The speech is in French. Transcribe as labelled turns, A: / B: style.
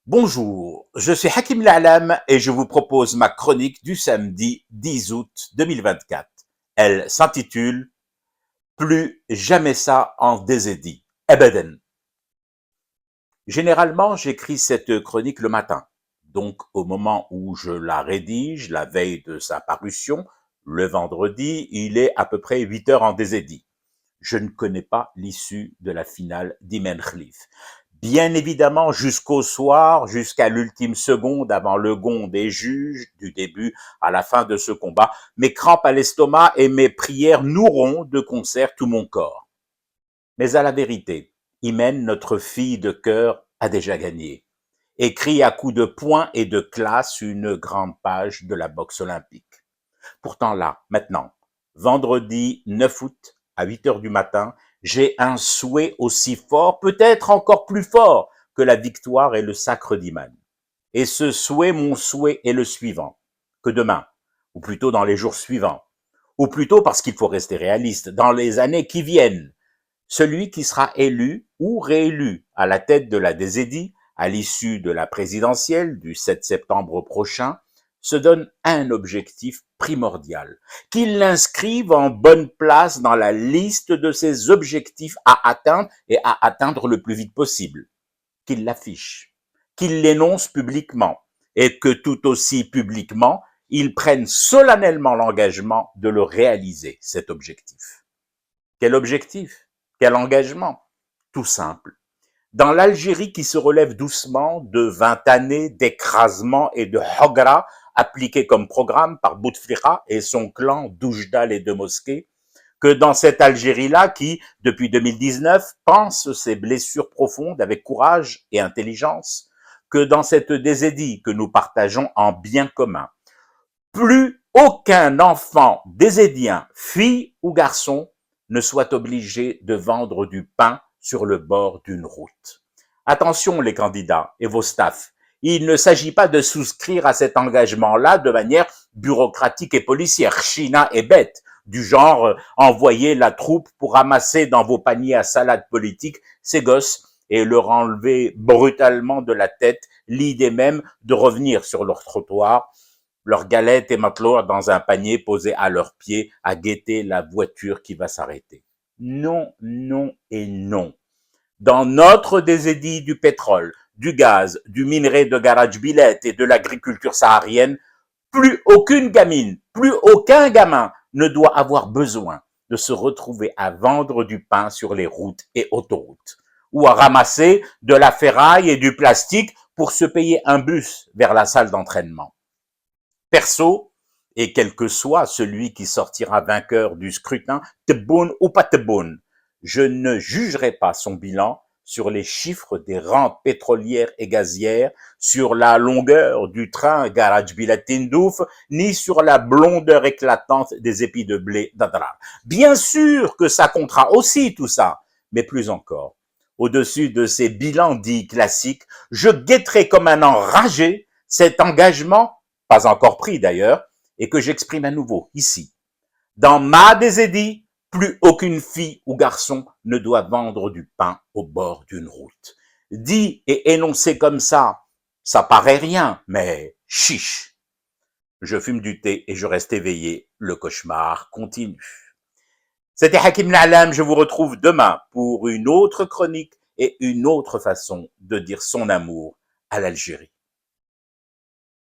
A: Bonjour, je suis Hakim La'alam et je vous propose ma chronique du samedi 10 août 2024. Elle s'intitule Plus jamais ça en désédie. Abadan. Généralement, j'écris cette chronique le matin. Donc, au moment où je la rédige, la veille de sa parution, le vendredi, il est à peu près 8 heures en désédie. Je ne connais pas l'issue de la finale d'Imen Khlif. Bien évidemment, jusqu'au soir, jusqu'à l'ultime seconde avant le gong des juges, du début à la fin de ce combat, mes crampes à l'estomac et mes prières nourront de concert tout mon corps. Mais à la vérité, Imen, notre fille de cœur, a déjà gagné. Écrit à coups de poing et de classe une grande page de la boxe olympique. Pourtant là, maintenant, vendredi 9 août à 8 heures du matin, j'ai un souhait aussi fort, peut-être encore plus fort que la victoire et le sacre d'Iman. Et ce souhait, mon souhait est le suivant, que demain, ou plutôt dans les jours suivants, ou plutôt parce qu'il faut rester réaliste, dans les années qui viennent, celui qui sera élu ou réélu à la tête de la DZI à l'issue de la présidentielle du 7 septembre prochain se donne un objectif primordial, qu'il l'inscrive en bonne place dans la liste de ses objectifs à atteindre et à atteindre le plus vite possible, qu'il l'affiche, qu'il l'énonce publiquement et que tout aussi publiquement, il prenne solennellement l'engagement de le réaliser, cet objectif. Quel objectif? Quel engagement? Tout simple. Dans l'Algérie qui se relève doucement de 20 années d'écrasement et de hogra appliqués comme programme par Bouteflika et son clan d'Oujda et de Mosquée, que dans cette Algérie-là qui, depuis 2019, pense ses blessures profondes avec courage et intelligence, que dans cette désédie que nous partageons en bien commun, plus aucun enfant désédien, fille ou garçon, ne soit obligé de vendre du pain sur le bord d'une route. Attention les candidats et vos staffs, il ne s'agit pas de souscrire à cet engagement-là de manière bureaucratique et policière, china et bête, du genre envoyer la troupe pour ramasser dans vos paniers à salade politique ces gosses et leur enlever brutalement de la tête l'idée même de revenir sur leur trottoir, leurs galettes et matelots dans un panier posé à leurs pieds à guetter la voiture qui va s'arrêter. Non, non et non. Dans notre désédie du pétrole, du gaz, du minerai de garage billette et de l'agriculture saharienne, plus aucune gamine, plus aucun gamin ne doit avoir besoin de se retrouver à vendre du pain sur les routes et autoroutes ou à ramasser de la ferraille et du plastique pour se payer un bus vers la salle d'entraînement. Perso, et quel que soit celui qui sortira vainqueur du scrutin, tebboune ou pas tebboune, je ne jugerai pas son bilan sur les chiffres des rentes pétrolières et gazières, sur la longueur du train Garage Bilatindouf, ni sur la blondeur éclatante des épis de blé d'Adrar. Bien sûr que ça comptera aussi tout ça, mais plus encore. Au-dessus de ces bilans dits classiques, je guetterai comme un enragé cet engagement, pas encore pris d'ailleurs, et que j'exprime à nouveau ici. Dans ma désédie, plus aucune fille ou garçon ne doit vendre du pain au bord d'une route. Dit et énoncé comme ça paraît rien, mais chiche. Je fume du thé et je reste éveillé, le cauchemar continue. C'était Hakim La'alam, je vous retrouve demain pour une autre chronique et une autre façon de dire son amour à l'Algérie.